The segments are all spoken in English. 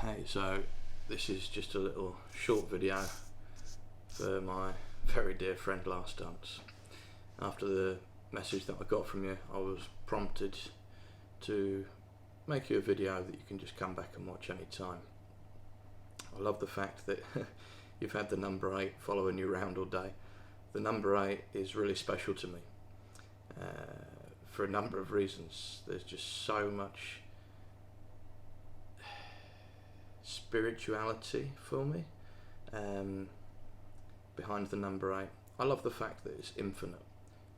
Hey, so this is just a little short video for my very dear friend Last Dance. After the message that I got from you, I was prompted to make you a video that you can just come back and watch any time. I love the fact that you've had the number 8 following you around all day. The number 8 is really special to me for a number of reasons. There's just so much spirituality for me behind the number 8. I love the fact that it's infinite.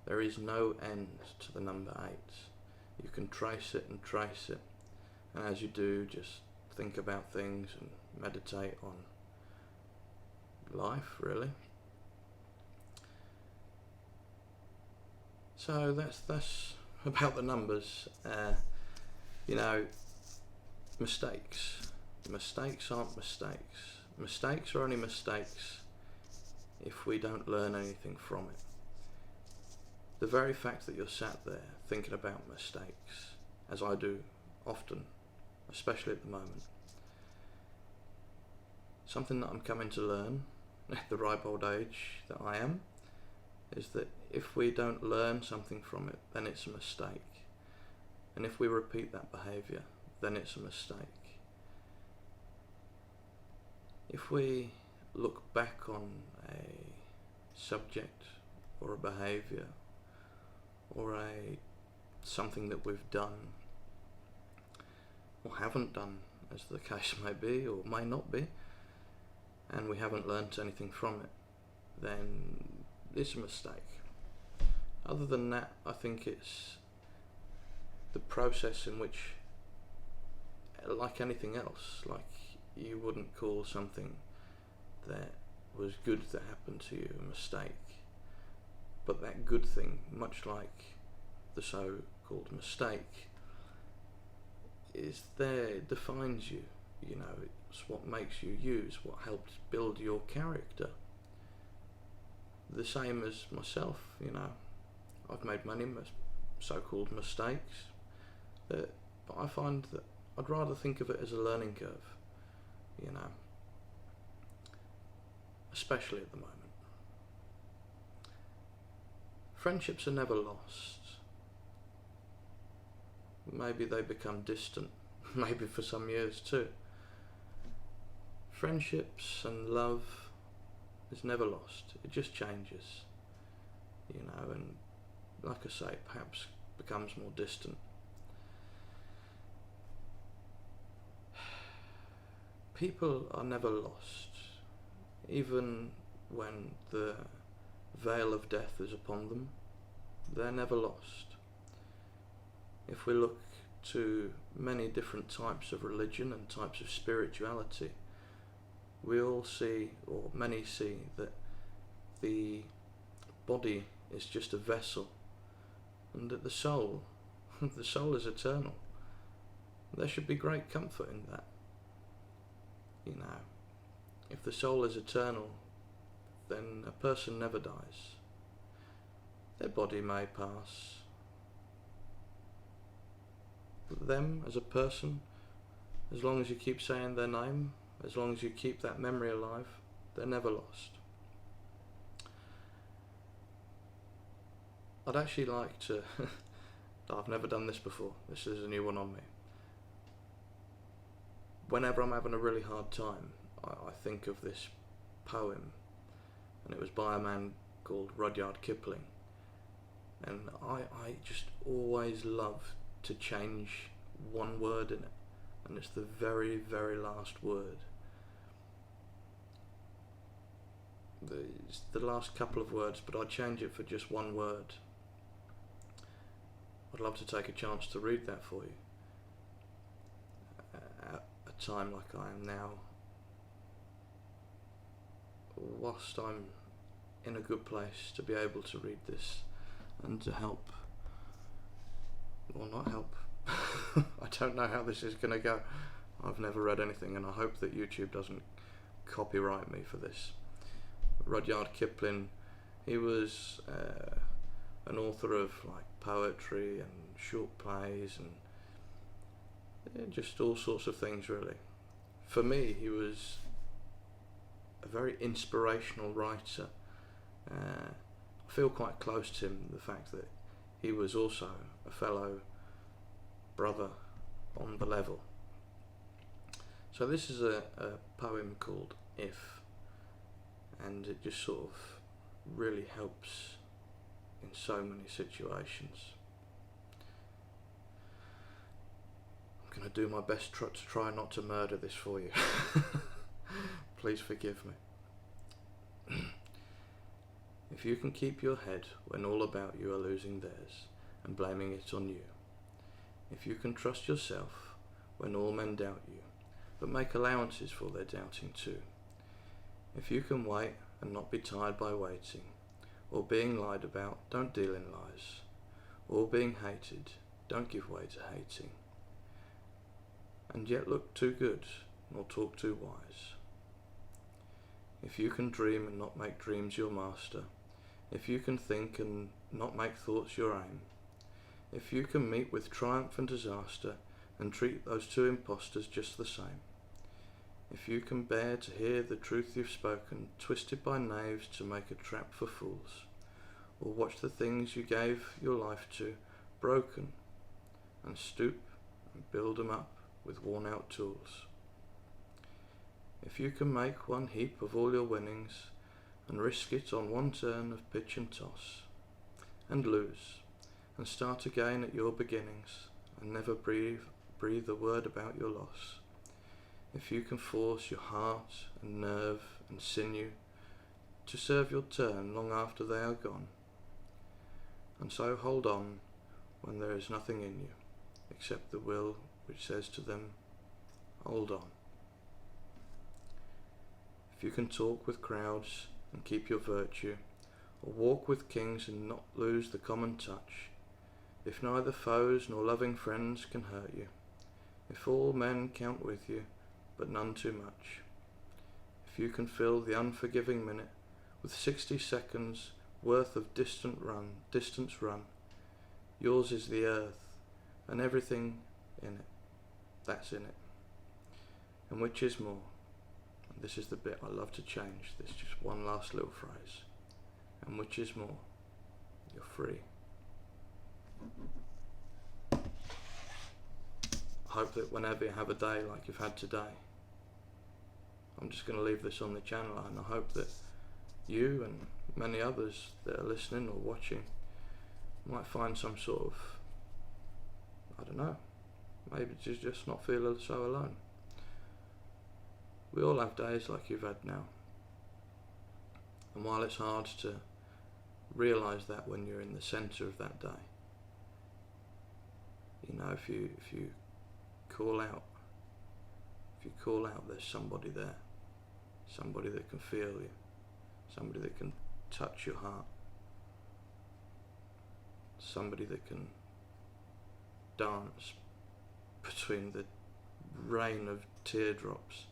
There is no end to the number 8. You can trace it and trace it, and as you do, just think about things and meditate on life, really. So that's about the numbers. Mistakes aren't mistakes. Mistakes are only mistakes if we don't learn anything from it. The very fact that you're sat there thinking about mistakes, as I do often, especially at the moment, something that I'm coming to learn at the ripe old age that I am, is that if we don't learn something from it, then it's a mistake. And if we repeat that behaviour, then it's a mistake. If we look back on a subject or a behaviour or something that we've done or haven't done, as the case may be or may not be, and we haven't learnt anything from it, then it's a mistake. Other than that, I think it's the process in which, like anything else, like you wouldn't call something that was good that happened to you a mistake, but that good thing, much like the so-called mistake, is there, it defines you. You know, it's what makes you you, it's what helps build your character. The same as myself, you know, I've made many so-called mistakes, but I find that I'd rather think of it as a learning curve, you know, especially at the moment. Friendships are never lost. Maybe they become distant, maybe for some years too. Friendships and love is never lost, it just changes, you know, and like I say, perhaps becomes more distant. People are never lost, even when the veil of death is upon them, they're never lost. If we look to many different types of religion and types of spirituality, we all see, or many see, that the body is just a vessel, and that the soul is eternal. There should be great comfort in that. You know, if the soul is eternal, then a person never dies. Their body may pass, but them as a person, as long as you keep saying their name, as long as you keep that memory alive, they're never lost. I'd actually like to, I've never done this before, this is a new one on me. Whenever I'm having a really hard time, I think of this poem, and it was by a man called Rudyard Kipling, and I just always love to change one word in it, and it's the very, very last word. It's the last couple of words, but I change it for just one word. I'd love to take a chance to read that for you. At a time like I am now, whilst I'm in a good place to be able to read this and to help, or not help, I don't know how this is going to go. I've never read anything, and I hope that YouTube doesn't copyright me for this. Rudyard Kipling, he was an author of like poetry and short plays and just all sorts of things, really. for me, he was a very inspirational writer. I feel quite close to him, the fact that he was also a fellow brother on the level. So this is a poem called If, and it just sort of really helps in so many situations. I'm going to do my best to try not to murder this for you. Please forgive me. If you can keep your head when all about you are losing theirs and blaming it on you, if you can trust yourself when all men doubt you, but make allowances for their doubting too, if you can wait and not be tired by waiting, or being lied about, don't deal in lies, or being hated, don't give way to hating, and yet look too good, nor talk too wise. If you can dream and not make dreams your master, if you can think and not make thoughts your aim, if you can meet with triumph and disaster and treat those two impostors just the same, if you can bear to hear the truth you've spoken twisted by knaves to make a trap for fools, or watch the things you gave your life to broken, and stoop and build 'em up with worn out tools, if you can make one heap of all your winnings and risk it on one turn of pitch and toss, and lose, and start again at your beginnings, and never breathe a word about your loss, if you can force your heart and nerve and sinew to serve your turn long after they are gone, and so hold on when there is nothing in you except the will which says to them, hold on. If you can talk with crowds and keep your virtue, or walk with kings and not lose the common touch, if neither foes nor loving friends can hurt you, if all men count with you, but none too much, if you can fill the unforgiving minute with 60 seconds worth of distance run, yours is the earth and everything in it, that's in it. And which is more, and this is the bit I love to change, this just one last little phrase, and which is more, you're free. I hope that whenever you have a day like you've had today, I'm just going to leave this on the channel, and I hope that you and many others that are listening or watching might find some sort of, I don't know, maybe to just not feel so alone. We all have days like you've had now, and while it's hard to realise that when you're in the centre of that day, you know, if you call out, there's somebody there, somebody that can feel you, somebody that can touch your heart, somebody that can dance between the rain of teardrops